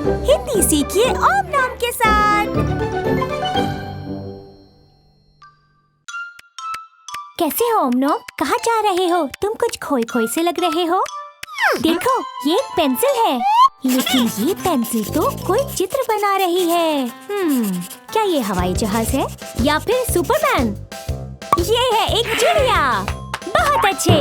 हिंदी सीखिए ओम नाम के साथ। कैसे हो ओम नाम? कहाँ जा रहे हो? तुम कुछ खोए खोए से लग रहे हो। देखो, ये एक पेंसिल है, लेकिन ये पेंसिल तो कोई चित्र बना रही है। क्या ये हवाई जहाज है या फिर सुपरमैन? ये है एक चिड़िया। बहुत अच्छे।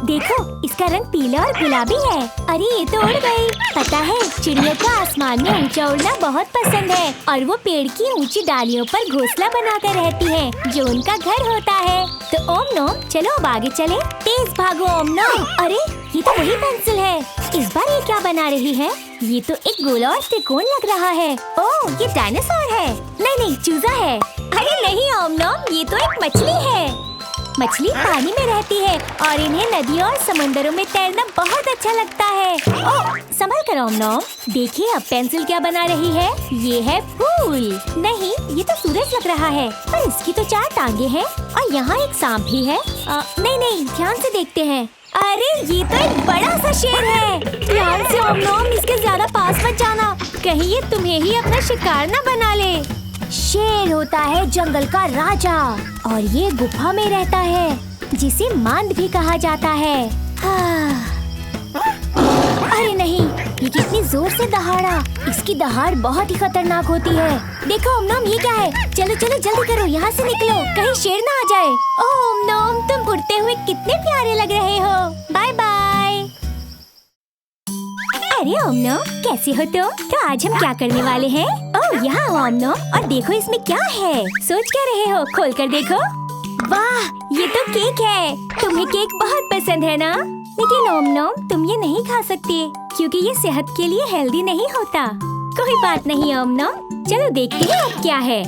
देखो, इसका रंग पीला और गुलाबी है। अरे ये तो उड़ गई। पता है, चिड़ियों को आसमान में ऊंचा उड़ना बहुत पसंद है और वो पेड़ की ऊंची डालियों पर घोंसला बनाकर रहती है, जो उनका घर होता है। तो ओम नोम, चलो अब आगे चले। तेज भागो ओम नोम। अरे ये तो वही पेंसिल है। इस बार ये क्या बना रही है? ये तो एक गोला और त्रिकोण लग रहा है। ओह, ये डायनासोर है। नहीं, चूजा है। अरे नहीं ओम नोम, ये तो एक मछली है। मछली पानी में रहती है और इन्हें नदियों और समंदरों में तैरना बहुत अच्छा लगता है। ओह, संभल कर ओम नोम। देखिए, अब पेंसिल क्या बना रही है? ये है फूल। नहीं, ये तो सूरज लग रहा है, पर इसकी तो 4 टांगे हैं और यहाँ एक सांप भी है। नहीं, ध्यान से देखते हैं। अरे ये तो एक बड़ा सा शेर है। ध्यान से ओम नोम, इसके ज्यादा पास मत जाना, कहीं ये तुम्हें ही अपना शिकार न बना ले। शेर होता है जंगल का राजा और ये गुफा में रहता है, जिसे मांद भी कहा जाता है। अरे नहीं, ये कितनी जोर से दहाड़ा। इसकी दहाड़ बहुत ही खतरनाक होती है। देखो ओम नोम, ये क्या है? चलो जल्दी करो, यहाँ से निकलो, कहीं शेर ना आ जाए। ओम नोम, तुम उड़ते हुए कितने प्यारे लग रहे हो। Bye bye. अरे ओम नोम, कैसे हो तुम? तो आज हम क्या करने वाले हैं? ओह, यहाँ ओम नोम, और देखो इसमें क्या है। सोच क्या रहे हो? खोल कर देखो। वाह, ये तो केक है। तुम्हें केक बहुत पसंद है ना? लेकिन ओम नोम, तुम ये नहीं खा सकते क्योंकि ये सेहत के लिए हेल्दी नहीं होता। कोई बात नहीं ओम नोम, चलो देखते हैं अब क्या है।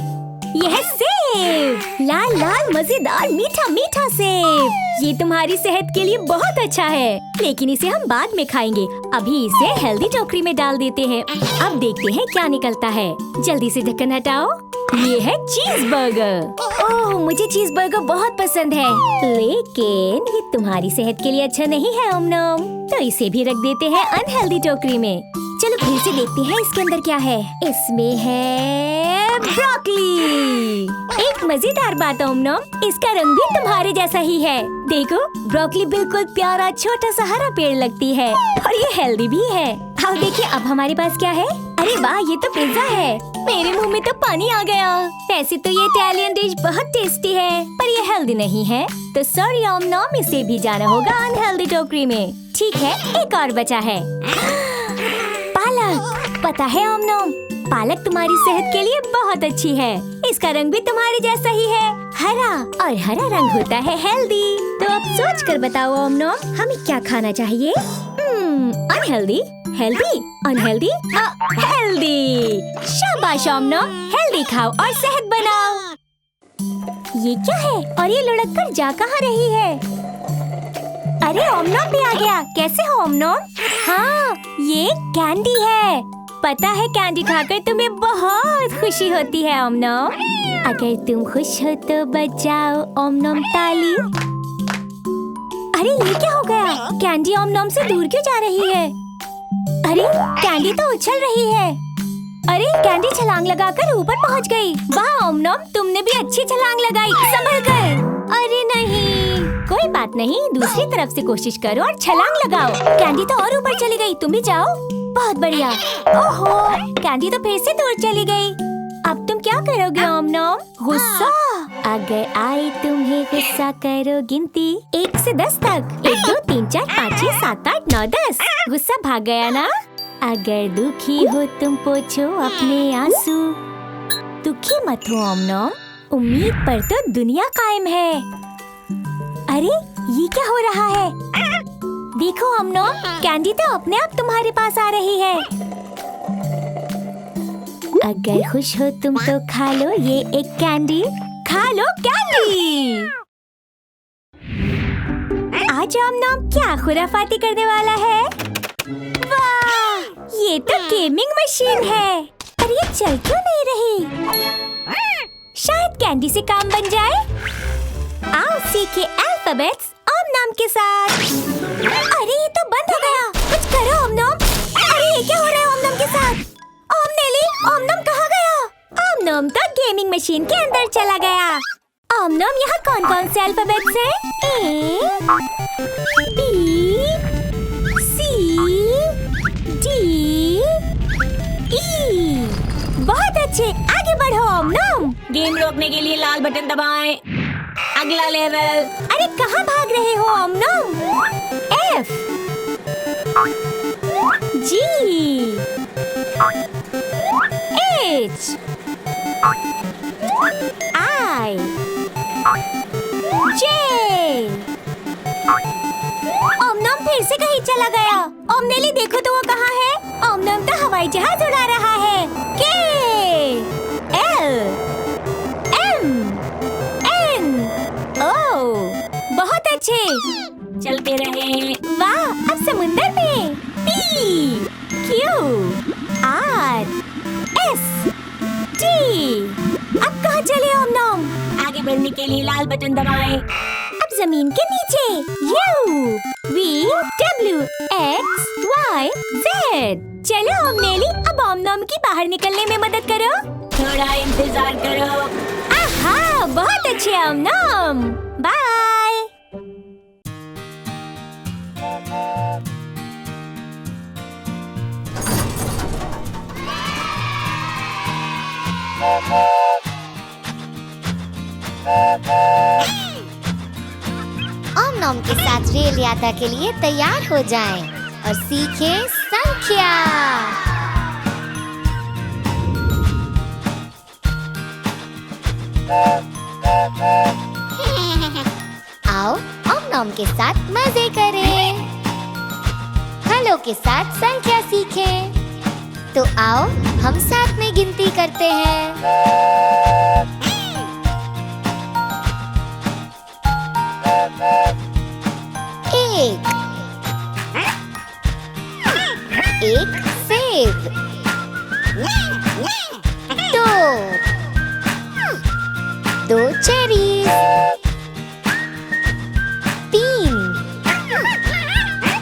ये है सेब। लाल मजेदार मीठा सेब। ये तुम्हारी सेहत के लिए बहुत अच्छा है, लेकिन इसे हम बाद में खाएंगे। अभी इसे हेल्दी टोकरी में डाल देते हैं। अब देखते हैं क्या निकलता है। जल्दी से ढक्कन हटाओ। ये है चीज बर्गर। ओह, मुझे चीज बर्गर बहुत पसंद है, लेकिन ये तुम्हारी सेहत के लिए अच्छा नहीं है ओम नोम, तो इसे भी रख देते हैं अनहेल्दी टोकरी में। चलो फिर से देखते हैं इसके अंदर क्या है। इसमें है ब्रोकली। एक मजेदार बात ओम नोम, इसका रंग भी तुम्हारे जैसा ही है। देखो, ब्रोकली बिल्कुल प्यारा छोटा सा हरा पेड़ लगती है और ये हेल्दी भी है। आओ देखिए, अब हमारे पास क्या है। अरे वाह, ये तो पिज्जा है। मेरे मुंह में तो पानी आ गया। वैसे तो ये इटालियन डिश बहुत टेस्टी है, पर ये हेल्दी नहीं है, तो सॉरी ओम नोम, इसे भी जाना होगा अनहेल्दी टोकरी में। ठीक है, एक और बचा है, पालक। पता है ओम नोम, पालक तुम्हारी सेहत के लिए बहुत अच्छी है। इसका रंग भी तुम्हारे जैसा ही है, हरा, और हरा रंग होता है हेल्दी। तो अब सोच कर बताओ ओम नोम, हमें क्या खाना चाहिए? Unhealthy, healthy, unhealthy, healthy. शाबाश ओम नोम, हेल्दी खाओ और सेहत बनाओ। ये क्या है? और ये लुढ़क कर जा कहाँ रही है? अरे ओम नोम भी आ गया। कैसे हो ओम नोम? हाँ, ये कैंडी है। पता है, कैंडी खाकर तुम्हें बहुत खुशी होती है ओम नोम। अगर तुम खुश हो तो बजाओ ओम नोम ताली। अरे ये क्या हो गया? कैंडी ओम नोम से दूर क्यों जा रही है? अरे कैंडी तो उछल रही है। अरे कैंडी छलांग लगाकर ऊपर पहुंच गई। वाह ओम नोम, तुमने भी अच्छी छलांग लगाई। संभल कर। अरे नहीं, कोई बात नहीं, दूसरी तरफ से कोशिश करो और छलांग लगाओ। कैंडी तो और ऊपर चली गई, तुम भी जाओ। बहुत बढ़िया। ओहो, कैंडी तो फिर से दूर चली गई। अब तुम क्या करोगे ओम नोम? गुस्सा। अगर आए तुम्हें गुस्सा, करो गिनती 1 से 10 तक। 1 2 3 4 5 6 7 8 9 10। गुस्सा भाग गया ना? अगर दुखी हो तुम, पोछो अपने आंसू। दुखी मत हो ओम नोम, उम्मीद पर तो दुनिया कायम है। अरे ये क्या हो रहा है? देखो ओम नोम, कैंडी तो अपने आप तुम्हारे पास आ रही है। अगर खुश हो तुम तो खा लो ये एक कैंडी। खा लो कैंडी। आज ओम नोम क्या खुराफाती करने वाला है? वाह, ये तो गेमिंग मशीन है, पर ये चल क्यों नहीं रही? शायद कैंडी से काम बन जाए। आओ सीखे अल्फाबेट्स ओम नोम के साथ। अरे ये तो बंद हो गया, कुछ करो ओम नोम। अरे ये क्या हो रहा है ओम नोम के साथ? वेंडिंग मशीन के अंदर चला गया। ओम नोम, यहाँ कौन कौन से अल्फाबेट्स हैं? A, B, C, D, E। बहुत अच्छे, आगे बढ़ो ओम नोम। गेम रोकने के लिए लाल बटन दबाएं। अगला लेवल। अरे कहाँ भाग रहे हो ओम नोम? F, G, H, I, J। ओमनोम फिर से कहीं चला गया। ओमनेली देखो तो वो कहाँ है? ओमनोम तो हवाई जहाज उड़ा रहा है। K, L, M, N, O। बहुत अच्छे, चलते रहे। वाह, अब समुंदर में। P, Q, R, S, T। अब कहाँ चले ओमनोम? आगे बढ़ने के लिए लाल बटन दबाएं। अब जमीन के नीचे। U, V, W, X, Y, Z। चलो ओमनेली, अब ओमनोम की बाहर निकलने में मदद करो। थोड़ा इंतजार करो। आहा, बहुत अच्छे ओमनोम। बाय। ओमनोम के साथ रेल यात्रा के लिए तैयार हो जाएं और सीखें संख्या। आओ ओमनोम के साथ मजे करें। हेलो के साथ संख्या सीखें। तो आओ हम साथ में गिनती करते हैं। 1 सेब। 2 चेरीज।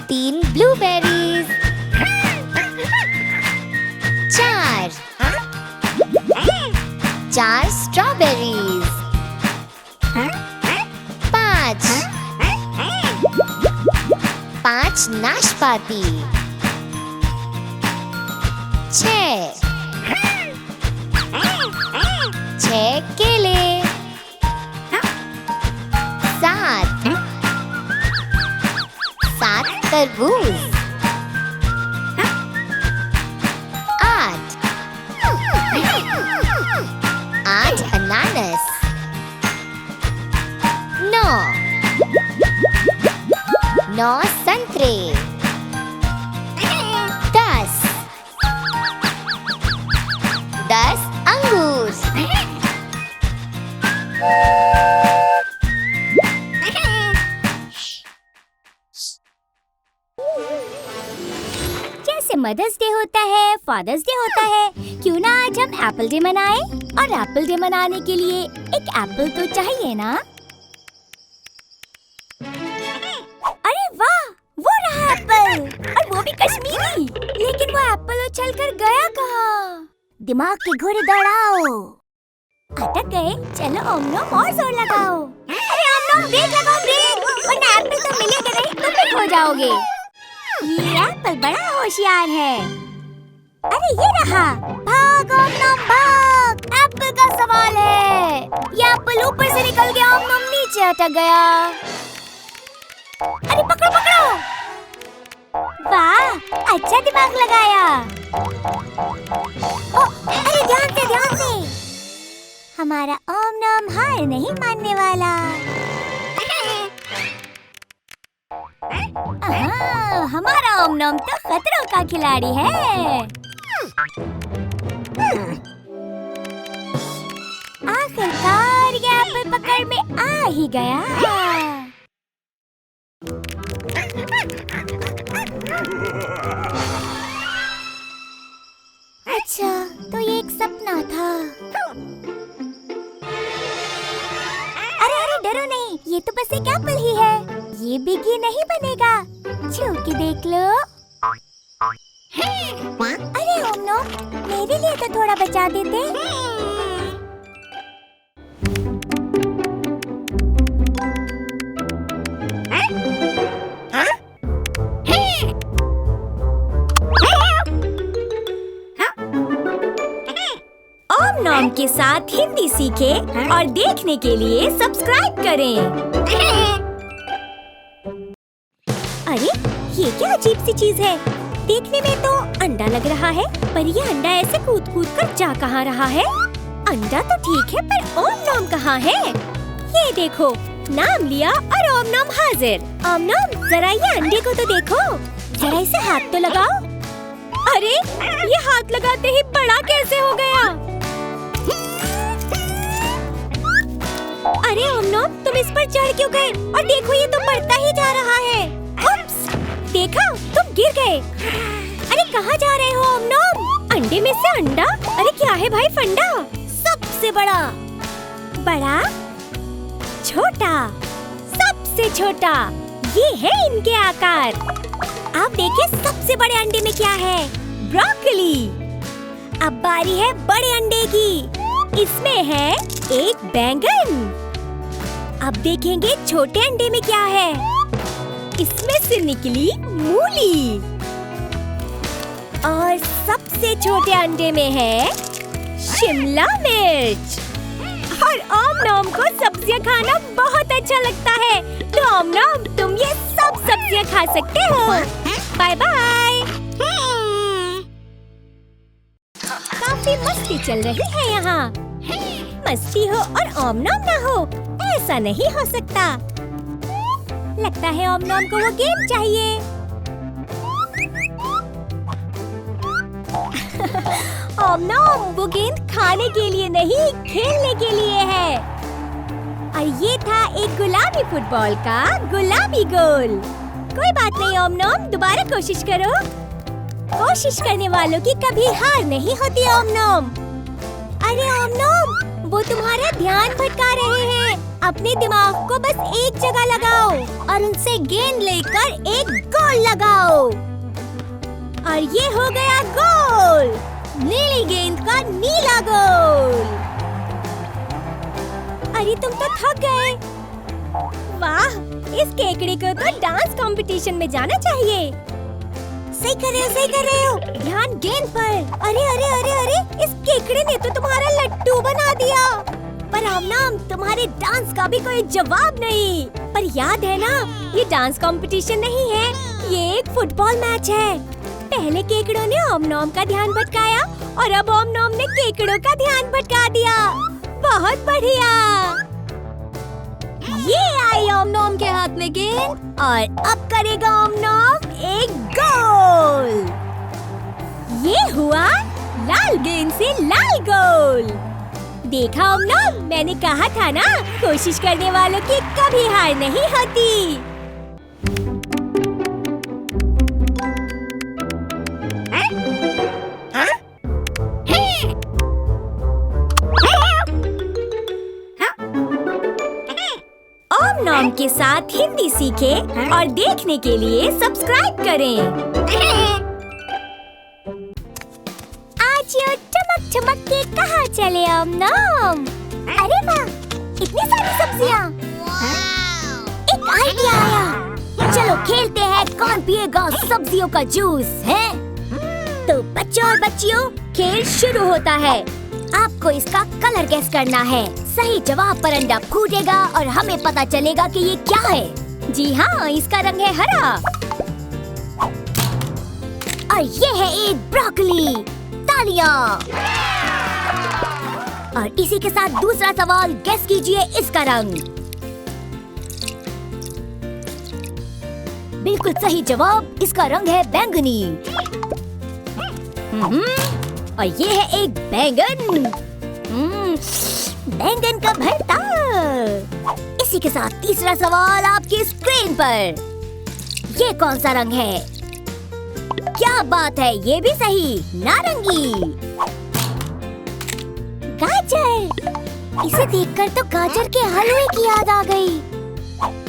3 ब्लूबेरीज। 4 स्ट्रॉबेरीज। 5 नाशपाती। 6 केले। 7 तरबूज। 8 अनानास। 9 संतरे। 10 अंगूर। जैसे मदर्स डे होता है, फादर्स डे होता है, क्यों ना आज हम एप्पल डे मनाएं? और एप्पल डे मनाने के लिए एक एप्पल तो चाहिए ना? अरे वाह, वो रहा एप्पल, और वो भी कश्मीरी। लेकिन वो एप्पल उछलकर गया कहाँ? दिमाग के घोड़े दौड़ाओ। अटक गए? चलो ओमनोम और जोर लगाओ। अरे ओमनोम, ब्रेक लगाओ, ब्रेक, वरना एप्पल तो मिलेगा नहीं, तुम भी खो जाओगे। ये एप्पल बड़ा होशियार है। अरे ये रहा, भाग ओमनोम भाग, एप्पल का सवाल है। ये एप्पल ऊपर से निकल गया, ओमनोम नीचे अटक गया। अरे पकड़ो पकड़ो। वाह, अच्छा दिमाग लगाया। ओ, अरे ध्यान से ध्यान से। हमारा ओमनोम हार नहीं मानने वाला। हमारा ओमनोम तो खतरों का खिलाड़ी है। आखिरकार ये एप्पल पकड़ में आ ही गया। अच्छा, तो ये एक सपना था। अरे अरे डरो नहीं, ये तो बस एक एप्पल ही है। ये बिगी नहीं बनेगा, छू के देख लो। अरे ओमनोम, मेरे लिए तो थोड़ा बचा देते। ओम नॉम के साथ हिंदी सीखें और देखने के लिए सब्सक्राइब करें। अरे ये क्या अजीब सी चीज है? देखने में तो अंडा लग रहा है, पर ये अंडा ऐसे कूद कूद कर जा कहाँ रहा है? अंडा तो ठीक है, पर ओम नॉम कहाँ है? ये देखो, नाम लिया और ओम नॉम हाजिर। ओम नॉम, जरा ये अंडे को तो देखो, जरा इसे हाथ तो लगाओ। अरे ये हाथ लगाते ही बड़ा कैसे हो गया? अरे ओम नॉम, तुम इस पर चढ़ क्यों गए? और देखो ये तो बढ़ता ही जा रहा है। उप्स, देखा, तुम गिर गए। अरे कहाँ जा रहे हो ओम नॉम? अंडे में से अंडा? अरे क्या है भाई फंडा? सबसे बड़ा, बड़ा, छोटा, सबसे छोटा, ये है इनके आकार। आप देखिए सबसे बड़े अंडे में क्या है? ब्रोकली। अब बारी है बड़े अंडे की। इसमें है एक बैंगन। अब देखेंगे छोटे अंडे में क्या है? इसमें से निकली मूली। और सबसे छोटे अंडे में है शिमला मिर्च। और ओम नॉम को सब्जियां खाना बहुत अच्छा लगता है, तो ओम नॉम तुम ये सब सब्जियां खा सकते हो। Bye bye. काफी मस्ती चल रही है यहाँ। मस्ती हो और ओम नॉम ना हो, ऐसा नहीं हो सकता। लगता है ओम नॉम को वो गेम चाहिए। ओम नॉम, वो गेंद खाने के लिए नहीं, खेलने के लिए है। और ये था एक गुलाबी फुटबॉल का गुलाबी गोल। कोई बात नहीं ओम नॉम, दोबारा कोशिश करो। कोशिश करने वालों की कभी हार नहीं होती ओम नॉम। अरे ओम नॉम, वो तुम्हारा ध्यान भटका रहे हैं। अपने दिमाग को बस एक जगह लगाओ और उनसे गेंद लेकर एक गोल लगाओ। और ये हो गया गोल, नीली गेंद का नीला गोल। अरे तुम तो थक गए। वाह, इस केकड़े को तो डांस कंपटीशन में जाना चाहिए। सही कर रहे हो, सही कर रहे हो। ध्यान गेंद पर। अरे अरे अरे अरे, इस केकड़े ने तो तुम्हारा लट्टू बना दिया। पर ओम नॉम, तुम्हारे डांस का भी कोई जवाब नहीं। पर याद है ना, ये डांस कंपटीशन नहीं है, ये एक फुटबॉल मैच है। पहले केकड़ों ने ओम नॉम का ध्यान भटकाया और अब ओम नॉम ने केकड़ों का ध्यान भटका दिया। बहुत बढ़िया। ये आई ओम नॉम के हाथ में गेंद और अब करेगा ओम नॉम एक गोल। ये हुआ लाल गेंद से लाल गोल। देखा ओम नॉम, मैंने कहा था ना, कोशिश करने वालों की कभी हार नहीं होती। ओम नॉम के साथ हिंदी सीखें और देखने के लिए सब्सक्राइब करें। आज ये चमक चमक के कहाँ चले ओम नॉम? अरे वाह, इतनी सारी सब्जियाँ। एक आइडिया आया। चलो खेलते हैं कौन पिएगा सब्जियों का जूस, है? तो बच्चों और बच्चियों, खेल शुरू होता है। आपको इसका कलर गेस करना है। सही जवाब पर अंडा फूटेगा और हमें पता चलेगा कि ये क्या है। जी हाँ, इसका रंग है हरा। और ये है एक ब्रोकली। तालियां। और इसी के साथ दूसरा सवाल, गेस कीजिए इसका रंग। बिल्कुल सही जवाब, इसका रंग है बैंगनी। और ये है एक बैंगन। बैंगन का भरता। इसी के साथ तीसरा सवाल आपकी स्क्रीन पर। ये कौन सा रंग है? क्या बात है, ये भी सही, नारंगी। गाजर। इसे देखकर तो गाजर के हलवे की याद आ गई।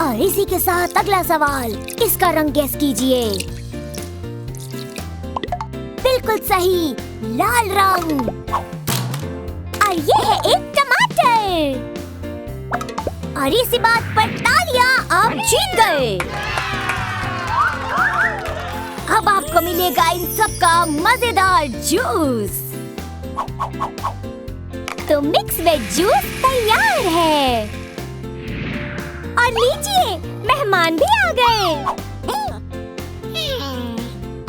और इसी के साथ अगला सवाल, इसका रंग गेस कीजिए। बिल्कुल सही, लाल रंग। और ये है एक टमाटर। और इसी बात पर तालियां, आप जीत गए। अब आपको मिलेगा इन सब का मजेदार जूस। तो मिक्स वेज जूस तैयार है। और लीजिए, मेहमान भी आ गए।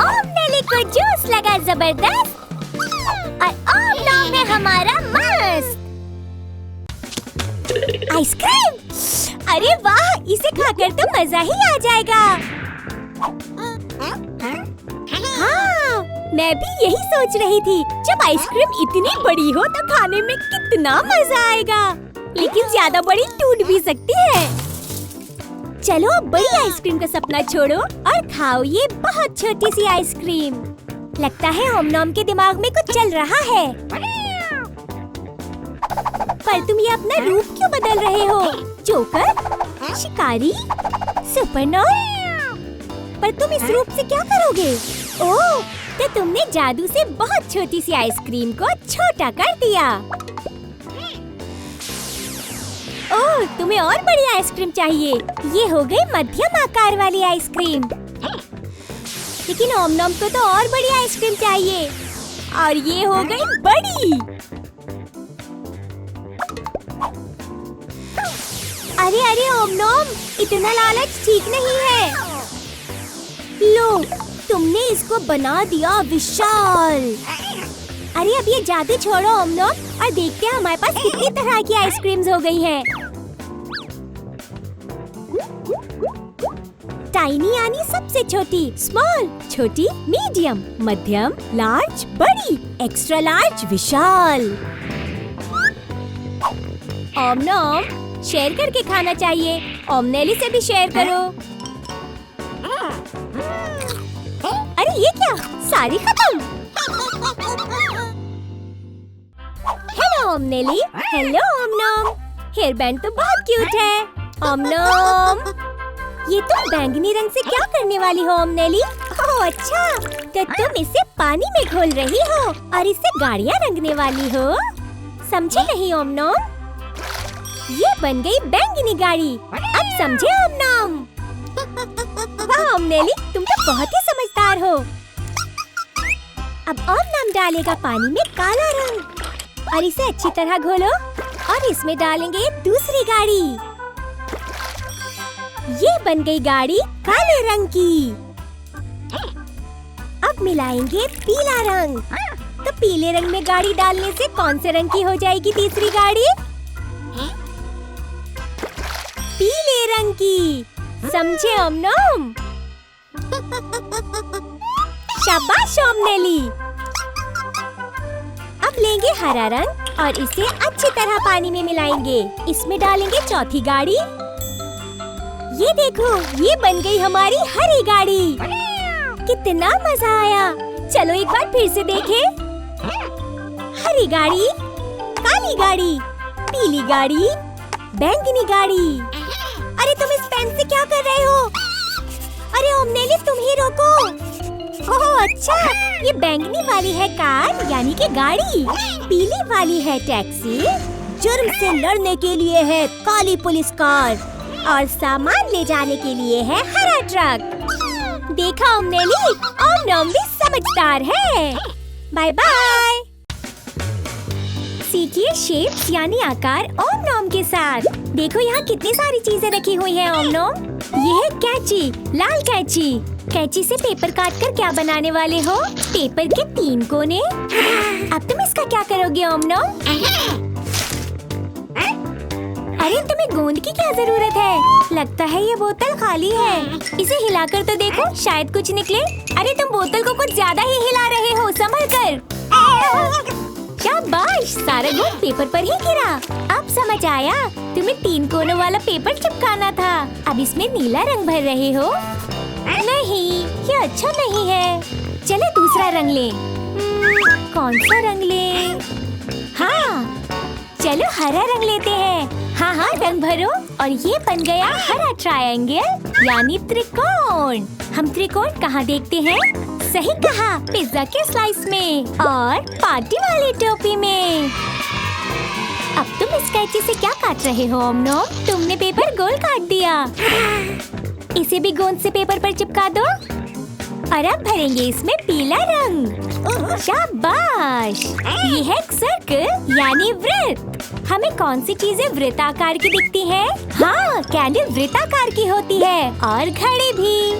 ओम नेली को जूस लगा जबरदस्त और ओम नॉम है हमारा मस्त। आइसक्रीम, अरे वाह, इसे खाकर तो मजा ही आ जाएगा। हाँ, मैं भी यही सोच रही थी, जब आइसक्रीम इतनी बड़ी हो तो खाने में कितना मजा आएगा, लेकिन ज्यादा बड़ी टूट भी सकती है। चलो अब बड़ी आइसक्रीम का सपना छोड़ो और खाओ ये बहुत छोटी सी आइसक्रीम। लगता है ओम नॉम के दिमाग में कुछ चल रहा है। पर तुम ये अपना रूप क्यों बदल रहे हो? जोकर, शिकारी, सुपरनॉन? पर तुम इस रूप से क्या करोगे? ओह, तो तुमने जादू से बहुत छोटी सी आइसक्रीम को छोटा कर दिया। ओह, तुम्हें और बड़ी आइसक्रीम चाहिए। ये हो गई मध्यम आकार वाली आइसक्रीम। लेकिन ओम नॉम को तो और बड़ी आइसक्रीम चाहिए, और ये हो गई बड़ी। अरे अरे ओम नॉम, इतना लालच ठीक नहीं है। लो, तुमने इसको बना दिया विशाल। अरे अब ये जादू छोड़ो ओम नॉम और देखते हैं हमारे पास कितनी तरह की आइसक्रीम्स हो गई हैं। टाइनी यानी सबसे छोटी, स्मॉल छोटी, मीडियम मध्यम, लार्ज बड़ी, एक्स्ट्रा लार्ज विशाल। ओम नॉम, शेयर करके खाना चाहिए। ओम नेली से भी शेयर करो। अरे ये क्या, सारी खत्म। हेलो ओम नेली। हेलो ओम नॉम। हेयर बैंड तो बहुत क्यूट है। ओम नॉम, ये तुम बैंगनी रंग से क्या करने वाली हो ओम नेली? ओह अच्छा, तो तुम इसे पानी में घोल रही हो और इससे गाड़ियाँ रंगने वाली हो। समझे नहीं ओम नॉम? ये बन गई बैंगनी गाड़ी। अब समझे ओम नॉम? वाह ओम नेली, तुम तो बहुत ही समझदार हो। अब ओम नॉम डालेगा पानी में काला रंग और इसे अच्छी तरह घोलो और इसमें डालेंगे दूसरी गाड़ी। ये बन गई गाड़ी काले रंग की। अब मिलाएंगे पीला रंग। तो पीले रंग में गाड़ी डालने से कौन से रंग की हो जाएगी तीसरी गाड़ी? पीले रंग की। समझे ओम नॉम? शाबाश ओम नेली। अब लेंगे हरा रंग और इसे अच्छी तरह पानी में मिलाएंगे। इसमें डालेंगे चौथी गाड़ी। ये देखो, ये बन गई हमारी हरी गाड़ी। कितना मजा आया। चलो एक बार फिर से देखें। हरी गाड़ी, काली गाड़ी, पीली गाड़ी, बैंगनी गाड़ी। अरे तुम इस पेन से क्या कर रहे हो? अरे ओम नेली, तुम ही रोको। ओह अच्छा, ये बैंगनी वाली है कार यानी कि गाड़ी, पीली वाली है टैक्सी, जुर्म से लड़ने के लिए है काली पुलिस कार और सामान ले जाने के लिए है हरा ट्रक। देखा ओम नेली, ओम नॉम भी समझदार है। Bye bye. सीखिए शेप्स यानी आकार ओम नॉम के साथ। देखो यहाँ कितनी सारी चीजें रखी हुई हैं ओम नॉम। ये है कैंची, लाल कैंची। कैंची से पेपर काटकर क्या बनाने वाले हो? पेपर के 3 कोने। अब तुम इसका क्या करोगे ओम नॉम? अरे तुम्हें गोंद की क्या जरूरत है? लगता है ये बोतल खाली है। इसे हिलाकर तो देखो, शायद कुछ निकले। अरे तुम बोतल को कुछ ज्यादा ही हिला रहे हो, संभल कर। शाबाश, सारा गोंद पेपर पर ही गिरा। अब समझ आया, तुम्हें 3 कोनों वाला पेपर चिपकाना था। अब इसमें नीला रंग भर रहे हो। नहीं, ये अच्छा नहीं है। चलो दूसरा रंग ले। कौन सा रंग ले? हाँ, चलो हरा रंग लेते हैं। हाँ हाँ, रंग भरो और ये बन गया हरा ट्रायंगल यानी त्रिकोण। हम त्रिकोण कहाँ देखते हैं? सही कहा, पिज्जा के स्लाइस में और पार्टी वाली टोपी में। अब तुम इस कैंची से क्या काट रहे हो ओम नॉम? तुमने पेपर गोल काट दिया। इसे भी गोंद से पेपर पर चिपका दो। और अब भरेंगे इसमें पीला रंग। शाबाश! ये है एक सर्कल यानी वृत्त। हमें कौन सी चीजें वृत्ताकार की दिखती है? हाँ, कैंडल वृत्ताकार की होती है और घड़ी भी।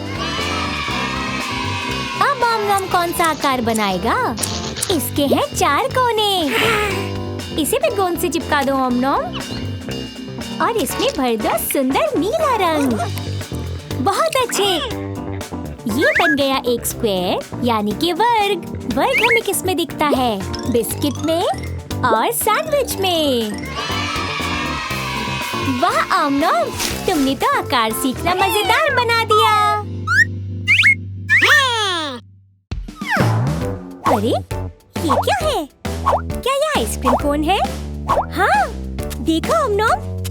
अब ओम कौन सा आकार बनाएगा? इसके हैं 4 कोने। इसे भी गोंद से चिपका दो ओम और इसमें भर दो सुंदर नीला रंग। बहुत अच्छे। ये बन गया एक स्क्वायर यानी कि वर्ग। वर्ग हमें किस में दिखता है? बिस्किट में और सैंडविच में। वाह ओम, तुमने तो आकार सीखना मजेदार बना दिया। अरे ये क्या है? क्या ये आइसक्रीम कोन है? हाँ, देखो ओम,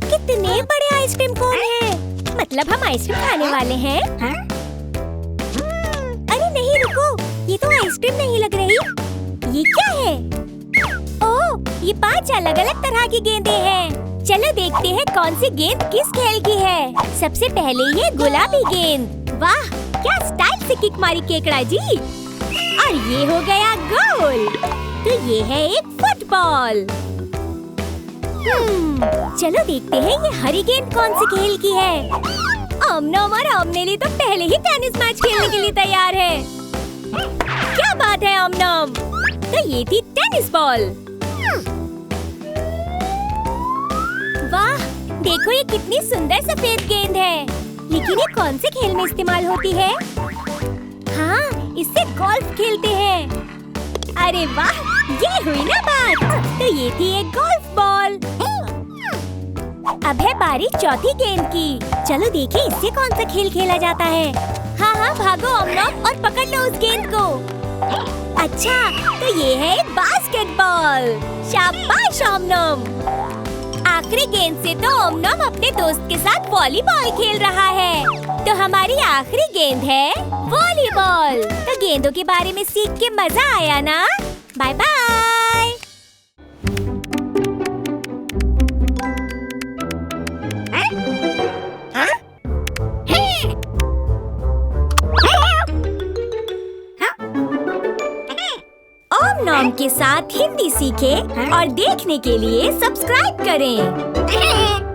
कितने बड़े आइसक्रीम कोन हैं। मतलब हम आइसक्रीम खाने वाले हैं? अरे नहीं, रुको, ये तो आइसक्रीम नहीं लग रही। ये क्या है? ओह, ये 5 अलग-अलग तरह की गेंदें हैं। चलो देखते हैं कौन सी गेंद किस खेल की है। सबसे पहले ये गुलाबी गेंद। वाह, क्या स्टाइल से किक मारी केकड़ा जी। और ये हो गया गोल। तो ये है एक फुटबॉल। चलो देखते हैं ये हरी गेंद कौन से खेल की है। ओम और ओमनेली तो पहले ही टेनिस मैच खेलने के लिए तैयार है। क्या बात है ओम। तो ये थी टेनिस बॉल। वाह, देखो ये कितनी सुंदर सफेद गेंद है। लेकिन ये कौन से खेल में इस्तेमाल होती है? हाँ, इससे गोल्फ खेलते हैं। अरे वाह, ये हुई ना बात। तो ये थी एक गोल्फ बॉल। अब है बारी चौथी गेंद की। चलो देखिए इससे कौन सा खेल खेला जाता है। हाँ हाँ, भागो ओम और पकड़ लो उस गेंद को। अच्छा, तो ये है एक बास्केटबॉल। शाबाश ओम। आखिरी गेंद से तो ओम अपने दोस्त के साथ वॉलीबॉल खेल रहा है। तो हमारी आखिरी गेंद है वॉलीबॉल। तो गेंदों के बारे में सीख के मजा आया ना? Bye bye. ओम के साथ हिंदी सीखें और देखने के लिए सब्सक्राइब करें।